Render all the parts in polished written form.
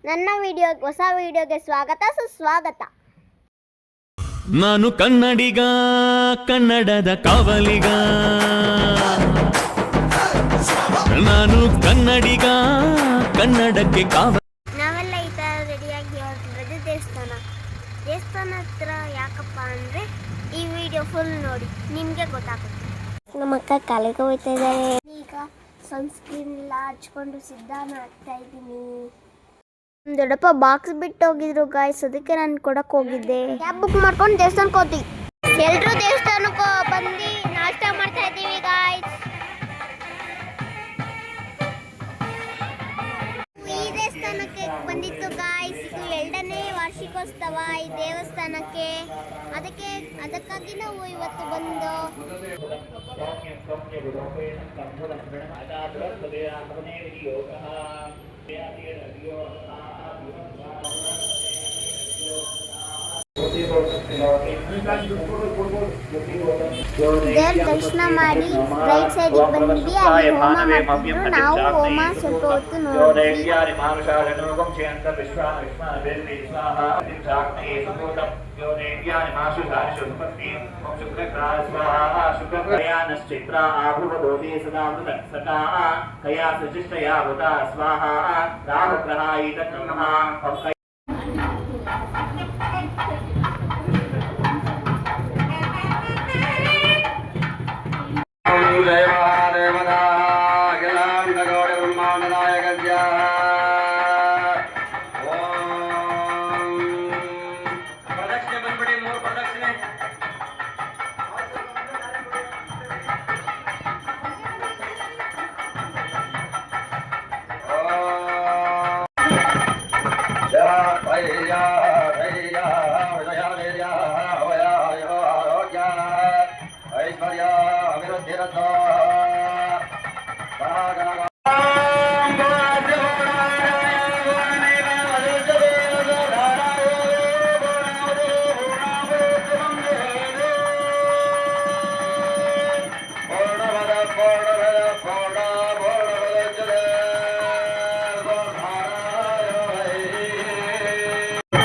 ನನ್ನ ಹೊಸ ವಿಡಿಯೋಗೆ ಸ್ವಾಗತ ಸುಸ್ವಾಗತ. ನಾನು ಕನ್ನಡಿಗ, ಕನ್ನಡದ ಕಾವಲಿಗ. ನಾನು ಕನ್ನಡಿಗ, ಕನ್ನಡಕ್ಕೆ ಕಾವಲಿಗ. ನಾವೆಲ್ಲ ಈ ಥರ ರೆಡಿಯಾಗಿ ಹೊರಟಿರೋದು ದೇವಸ್ಥಾನ ಹತ್ರ. ಯಾಕಪ್ಪ ಅಂದರೆ ಈ ವಿಡಿಯೋ ಫುಲ್ ನೋಡಿ, ನಿಮಗೆ ಗೊತ್ತಾಗುತ್ತೆ. ನಮ್ಮ ಅಕ್ಕ ಕಾಲಿಗೆ ಹೋಗ್ತಾ ಇದ್ದಾರೆ. ಈಗ ಸನ್ಸ್ಕ್ರೀನ್ ಎಲ್ಲ ಹಚ್ಕೊಂಡು ಸಿದ್ಧಾನ ಆಗ್ತಾ ಇದ್ದೀನಿ. ದೊಡ್ಡಪ್ಪ ಬಾಕ್ಸ್ ಬಿಟ್ಟು ಹೋಗಿದ್ರು ಗಾಯ್ಸ್, ಅದಕ್ಕೆ ನಾನು ಕೊಡಕ್ಕೆ ಹೋಗಿದ್ದೆ. ಕ್ಯಾಬ್ ಬುಕ್ ಮಾಡ್ಕೊಂಡು ದೇವಸ್ಥಾನಕ್ಕೆ ಹೋಗ್ತೀವಿ. ಎಲ್ಲರೂ ದೇವಸ್ಥಾನಕ್ಕೆ ಬಂದು ನಾಷ್ಟ ಮಾಡ್ತಾ ಇದ್ದೀವಿ ಗಾಯ್ಸ್. ಈ ದೇವಸ್ಥಾನಕ್ಕೆ ಬಂದಿತ್ತು ಗಾಯ್ಸ್. ಇದು 2ನೇ ವಾರ್ಷಿಕೋತ್ಸವ ಈ ದೇವಸ್ಥಾನಕ್ಕೆ. ಅದಕ್ಕಾಗಿ ನಾವು ಇವತ್ತು ಬಂದು ದೇವ್ರ ದರ್ಶನ ಮಾಡಿ ರೈಟ್ ಸೈಡಿಗೆ ಬಂದ್ವಿ. ಅಲ್ಲಿ ಹೋಮ ಮಾಡ್ತಿದ್ರು. ನಾವು ಹೋಮ ಸ್ವಲ್ಪ ಹೊತ್ತು ನೋಡಿದ್ವಿ.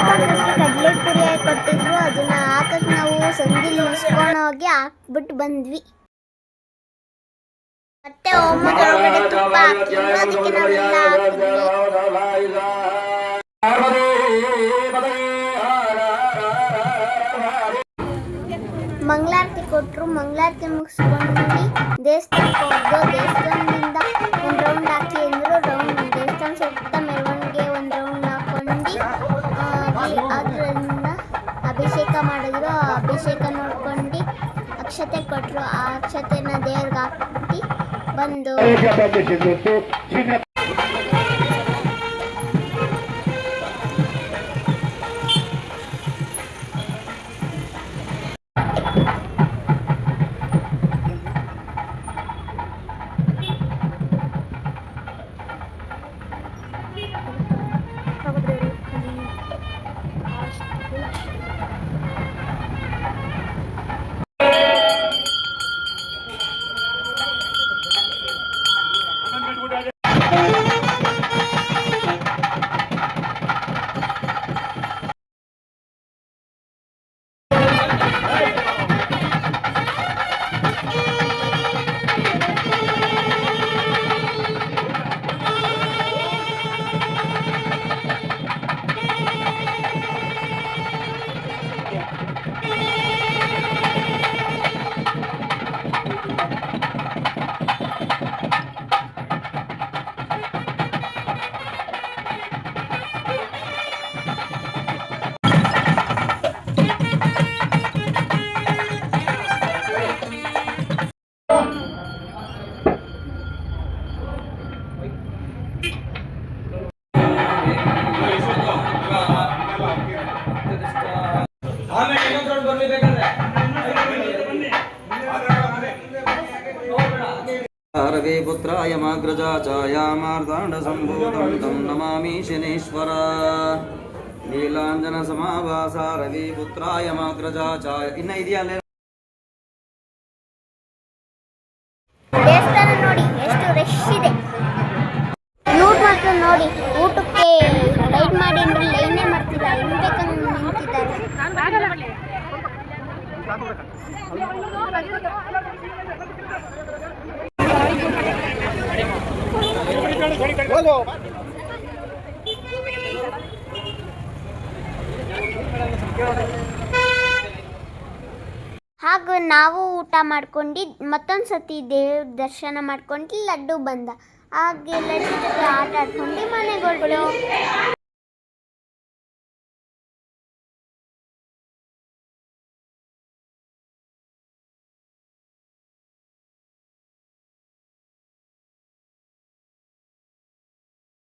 ಕಡಲೆಪುರಿ ಕೊಟ್ಟಿದ್ರು. ಅದನ್ನ ಹಾಕಕ್ ನಾವು ಸಂದಿಲ್ ಇಸ್ಕೊಂಡು ಹೋಗಿ ಹಾಕ್ಬಿಟ್ಟು ಬಂದ್ವಿ. ಮತ್ತೆ ಹೋಮದೊಳಗಡೆ ತುಪ್ಪ ಹಾಕಿದ್ರು. ಅದಕ್ಕೆ ನಾವೆಲ್ಲ ಮಂಗಳಾರತಿ ಕೊಟ್ಟರು. ಮಂಗಳಾರತಿ ಮುಗಿಸ್ಕೊಂಡು ದೇವಸ್ಥಾನಕ್ಕೆ ಹೋದ್ರು. ದೇವಸ್ಥಾನದಿಂದ ಒಂದು ರೌಂಡ್ ಹಾಕಿ ಅಂದರು. ದೇವಸ್ಥಾನ ಸುತ್ತ ಮೆರವಣಿಗೆ ಒಂದು ರೌಂಡ್ ಹಾಕೊಂಡು ಅದರಿಂದ ಅಭಿಷೇಕ ಮಾಡಿದ್ರು. ಅಭಿಷೇಕ ನೋಡ್ಕೊಂಡು ಅಕ್ಷತೆ ಕೊಟ್ಟರು. ಆ ಅಕ್ಷತೆನ ದೇವ್ರಿಗೆ ಹಾಕಿ ಬಂದು रवि पुत्राय माग्रजाचायामार्ताण्ड सम्भूतं तं नमामि शनेश्वर नीलांजन समाभास रवि पुत्राय माग्रजाचाय इन्न ಇದೆಯಲ್ಲ ದೇವಸ್ಥಾನ ನೋಡಿ ಎಷ್ಟು ರಶ್ ಇದೆ. ಊಟ ಮಾತ್ರ ನೋಡಿ, ಊಟಕ್ಕೆ ಲೈಟ್ ಹಾಗೂ ನಾವು ಊಟ ಮಾಡ್ಕೊಂಡು ಮತ್ತೊಂದು ಸತಿ ದೇವ್ರ ದರ್ಶನ ಮಾಡ್ಕೊಂಡು ಲಡ್ಡು ಬಂದ ಹಾಗೆ ಲಡ್ಡು ಜೊತೆ ಆಟ ಆಡ್ಕೊಂಡು ಮನೆಗೆ ಹೊರಟು